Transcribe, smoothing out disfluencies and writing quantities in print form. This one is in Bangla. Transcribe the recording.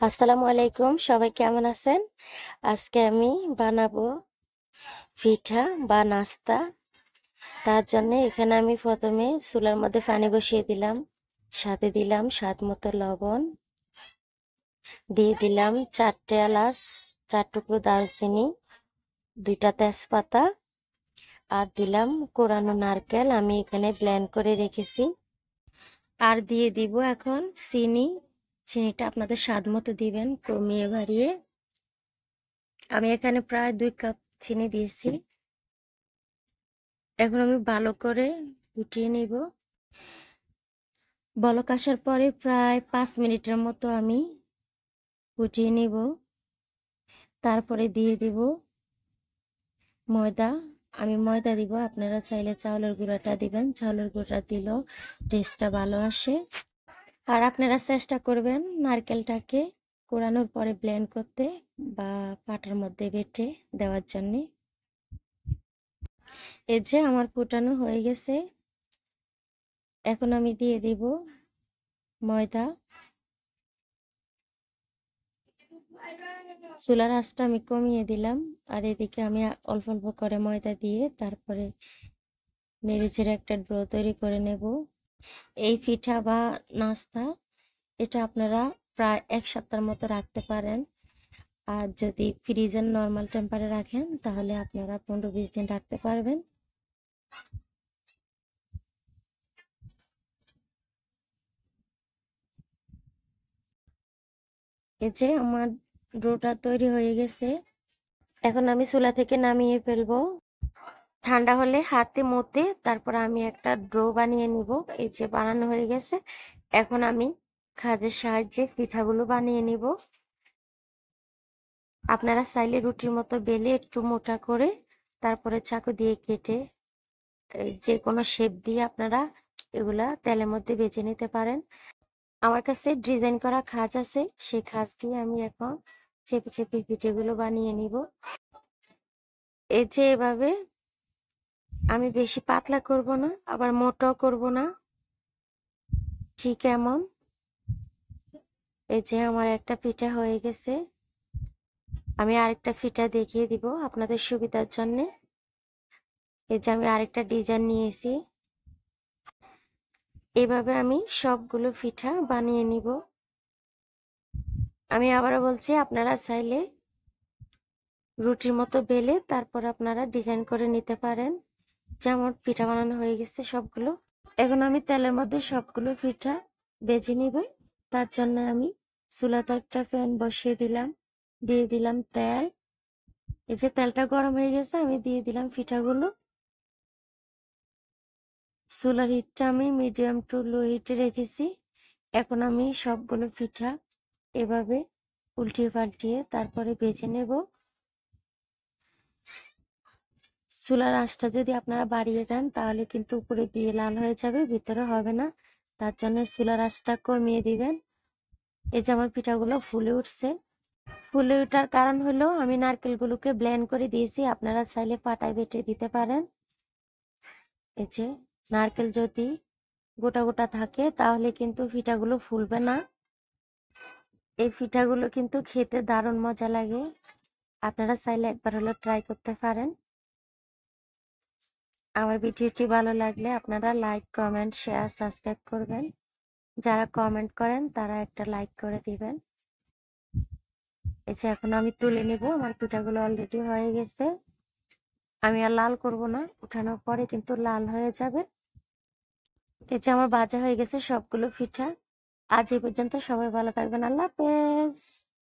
আসসালামু আলাইকুম, সবাই কেমন আছেন? আজকে আমি বানাবো পিঠা বা নাস্তা। তার জন্য এখানে আমি প্রথমে চুলার মধ্যে পানি বসিয়ে দিলাম, সাথে দিলাম স্বাদ মতো লবণ, দিয়ে দিলাম 4টে এলাচ, 4 টুকরো দারুচিনি, 2টা তেজপাতা, আর দিলাম কোরানো নারকেল আমি এখানে ব্লেন্ড করে রেখেছি। আর দিয়ে দিব এখন চিনি। চিনিটা আপনাদের স্বাদ মতো দিবেন, কমিয়ে বাড়িয়ে। আমি এখানে প্রায় 2 কাপ চিনি দিয়েছি। এখন আমি ভালো করে ফুটিয়ে নিব। বলক আসার পরে প্রায় 5 মিনিটের মতো আমি ফুটিয়ে নিব। তারপরে দিয়ে দিব ময়দা। আমি ময়দা দিব, আপনারা চাইলে চাউলের গুঁড়াটা দিবেন, চাউলের গুঁড়া দিলেও টেস্টটা ভালো আসে। আর আপনারা চেষ্টা করবেন নারকেলটাকে কোরানোর পরে ব্লেন্ড করতে বা পাটার মধ্যে বেটে দেওয়ার জন্যে। এই যে আমার ফুটানো হয়ে গেছে, এখন আমি দিয়ে দিব ময়দা। চুলার আঁচটা আমি কমিয়ে দিলাম, আর এদিকে আমি অল্প অল্প করে ময়দা দিয়ে তারপরে নেড়েচেড়ে একটা ডো তৈরি করে নেব। এই পিঠা বা নাস্তা এটা আপনারা প্রায় 1 সপ্তাহের মতো রাখতে পারেন। আর যদি ফ্রিজের নর্মাল টেম্পারে রাখেন তাহলে আপনারা 15-20 দিন রাখতে পারবেন। এই যে আমার ডোটা তৈরি হয়ে গেছে, এখন আমি চুলা থেকে নামিয়ে ফেলবো। ঠান্ডা হলে হাতে মতে তারপর আমি একটা ডো বানিয়ে নিব। এই যে বানানো হয়ে গেছে, এখন আমি খাজের সাহায্যে পিঠাগুলো বানিয়ে নিব। আপনারা চাইলে রুটির মতো বেলে একটু মোটা করে তারপরে চাকু দিয়ে কেটে যে কোনো শেপ দিয়ে আপনারা এগুলা তেলের মধ্যে বেজে নিতে পারেন। আমার কাছে ডিজাইন করা খাজ আছে, সেই খাজ দিয়ে আমি এখন চেপে চেপে পিঠেগুলো বানিয়ে নিব। এই যে এভাবে, আমি বেশি পাতলা করব না আবার মোটাও করব না, ঠিক এমন। এই যে আমার একটা পিঠা হয়ে গেছে, আমি আরেকটা পিঠা দেখিয়ে দিব আপনাদের সুবিধার জন্য। এই যে আমি আরেকটা ডিজাইন নিয়েছি, এভাবে আমি সবগুলো পিঠা বানিয়ে নিব। আমি আবারও বলছি, আপনারা চাইলে রুটির মতো বেলে তারপর আপনারা ডিজাইন করে নিতে পারেন। যেমন পিঠা বানানো হয়ে গেছে সবগুলো, এখন আমি তেলের মধ্যে সবগুলো পিঠা বেজে নিব। তার জন্য আমি চুলাতে একটা প্যান বসিয়ে দিলাম, দিয়ে দিলাম তেল। এই যে তেলটা গরম হয়ে গেছে, আমি দিয়ে দিলাম পিঠাগুলো। চুলার হিটটা আমি মিডিয়াম টু লো হিটে রেখেছি। এখন আমি সবগুলো পিঠা এভাবে উল্টিয়ে পাল্টিয়ে তারপরে ভেজে নেব। চুলার আঁচটা যদি আপনারা বাড়িয়ে দেন তাহলে কিন্তু উপরে দিয়ে লাল হয়ে যাবে, ভিতরে হবে না। তার জন্য চুলার আঁচটা কমিয়ে দিবেন। এই যে আমার পিঠাগুলো ফুলে উঠছে। ফুলে ওঠার কারণ হলো আমি নারকেলগুলোকে ব্লেন্ড করে দিয়েছি, আপনারা চাইলে পাটায় বেটে দিতে পারেন। এই যে নারকেল যদি গোটা গোটা থাকে তাহলে কিন্তু পিঠাগুলো ফুলবে না। এই পিঠাগুলো কিন্তু খেতে দারুণ মজা লাগে, আপনারা চাইলে একবার হলো ট্রাই করতে পারেন। আমার ভিডিওটি ভালো লাগলে আপনারা লাইক, কমেন্ট, শেয়ার, সাবস্ক্রাইব করবেন। যারা কমেন্ট করেন তারা একটা লাইক করে দিবেন। এই যে এখন আমি তুলে নেব, আমার পিঠাগুলো অলরেডি হয়ে গেছে। আমি আর লাল করব না, উঠানোর পরে কিন্তু লাল হয়ে যাবে। এই যে আমার ভাজা হয়ে গেছে সবগুলো পিঠা। আজ এই পর্যন্ত, সবাই ভালো থাকবেন। আল্লাহ হাফেজ।